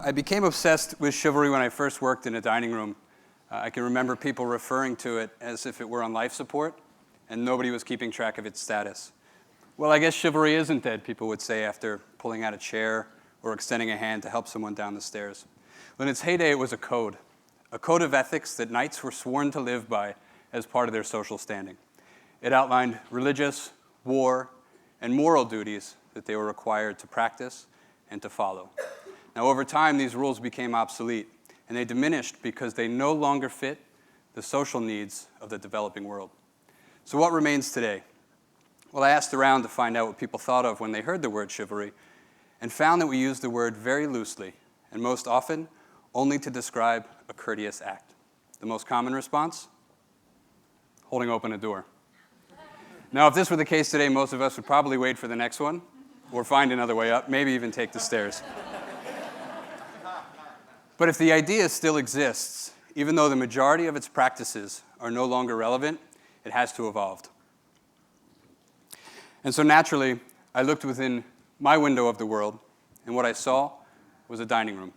I became obsessed with chivalry when I first worked in a dining room. I can remember people referring to it as if it were on life support, and nobody was keeping track of its status. Well, I guess chivalry isn't dead, people would say after pulling out a chair or extending a hand to help someone down the stairs. In its heyday, it was a code of ethics that knights were sworn to live by as part of their social standing. It outlined religious, war, and moral duties that they were required to practice and to follow. Now, over time, these rules became obsolete, and they diminished because they no longer fit the social needs of the developing world. So what remains today? Well, I asked around to find out what people thought of when they heard the word chivalry, and found that we use the word very loosely, and most often only to describe a courteous act. The most common response? Holding open a door. Now, if this were the case today, most of us would probably wait for the next one, or find another way up, maybe even take the stairs. But if the idea still exists, even though the majority of its practices are no longer relevant, it has to evolve. And so naturally, I looked within my window of the world, and what I saw was a dining room.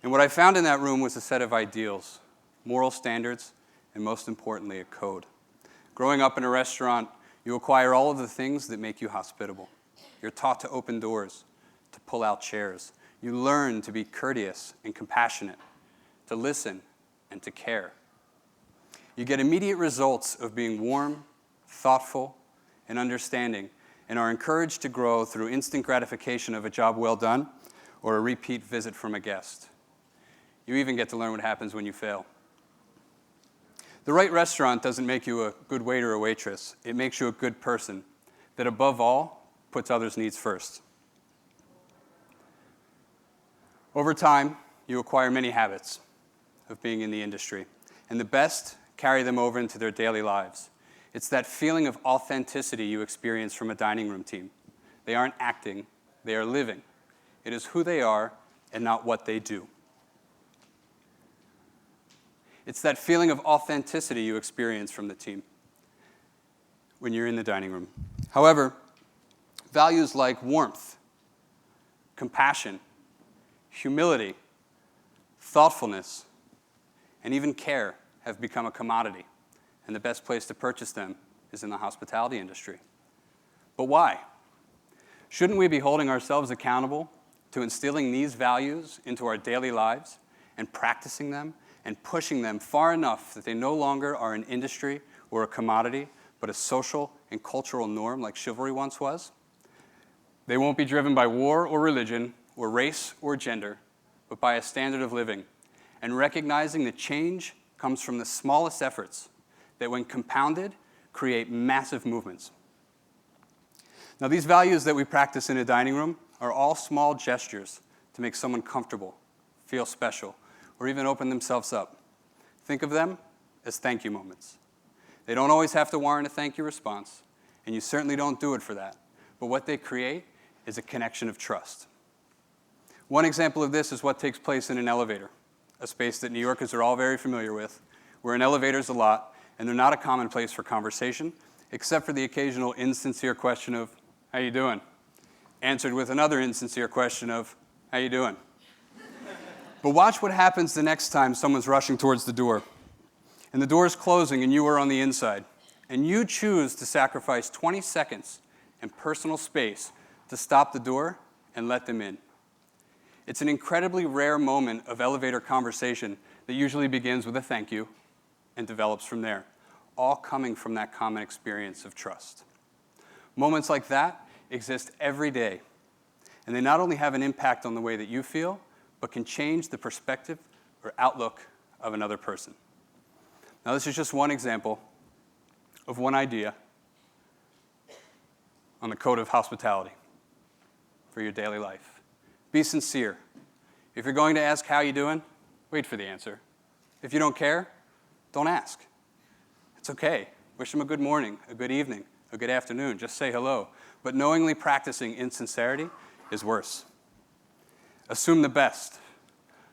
And what I found in that room was a set of ideals, moral standards, and most importantly, a code. Growing up in a restaurant, you acquire all of the things that make you hospitable. You're taught to open doors, to pull out chairs. You learn to be courteous and compassionate, to listen and to care. You get immediate results of being warm, thoughtful, and understanding, and are encouraged to grow through instant gratification of a job well done or a repeat visit from a guest. You even get to learn what happens when you fail. The right restaurant doesn't make you a good waiter or waitress. It makes you a good person that, above all, puts others' needs first. Over time, you acquire many habits of being in the industry, and the best carry them over into their daily lives. It's that feeling of authenticity you experience from a dining room team. They aren't acting, they are living. It is who they are and not what they do. It's that feeling of authenticity you experience from the team when you're in the dining room. However, values like warmth, compassion, humility, thoughtfulness, and even care have become a commodity, and the best place to purchase them is in the hospitality industry. But why? Shouldn't we be holding ourselves accountable to instilling these values into our daily lives and practicing them and pushing them far enough that they no longer are an industry or a commodity, but a social and cultural norm like chivalry once was? They won't be driven by war or religion or race or gender, but by a standard of living, and recognizing that change comes from the smallest efforts that, when compounded, create massive movements. Now, these values that we practice in a dining room are all small gestures to make someone comfortable, feel special, or even open themselves up. Think of them as thank you moments. They don't always have to warrant a thank you response, and you certainly don't do it for that. But what they create is a connection of trust. One example of this is what takes place in an elevator, a space that New Yorkers are all very familiar with. We're in elevators a lot, and they're not a common place for conversation, except for the occasional insincere question of, how you doing? Answered with another insincere question of, how you doing? But watch what happens the next time someone's rushing towards the door, and the door is closing and you are on the inside, and you choose to sacrifice 20 seconds and personal space to stop the door and let them in. It's an incredibly rare moment of elevator conversation that usually begins with a thank you and develops from there, all coming from that common experience of trust. Moments like that exist every day, and they not only have an impact on the way that you feel, but can change the perspective or outlook of another person. Now, this is just one example of one idea on the code of hospitality for your daily life. Be sincere. If you're going to ask how you doing, wait for the answer. If you don't care, don't ask. It's okay. Wish them a good morning, a good evening, a good afternoon. Just say hello. But knowingly practicing insincerity is worse. Assume the best.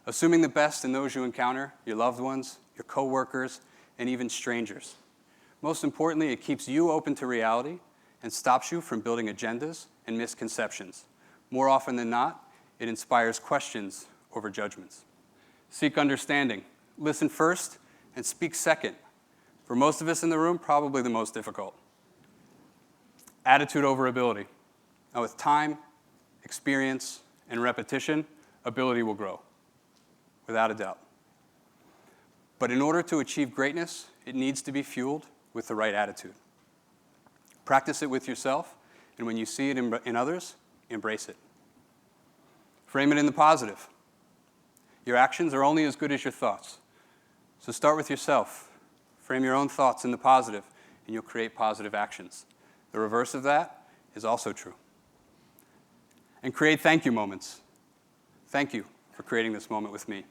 Assuming the best in those you encounter, your loved ones, your coworkers, and even strangers. Most importantly, it keeps you open to reality and stops you from building agendas and misconceptions. More often than not, it inspires questions over judgments. Seek understanding. Listen first and speak second. For most of us in the room, probably the most difficult. Attitude over ability. Now with time, experience, and repetition, ability will grow, without a doubt. But in order to achieve greatness, it needs to be fueled with the right attitude. Practice it with yourself, and when you see it in others, embrace it. Frame it in the positive. Your actions are only as good as your thoughts. So start with yourself. Frame your own thoughts in the positive, and you'll create positive actions. The reverse of that is also true. And create thank you moments. Thank you for creating this moment with me.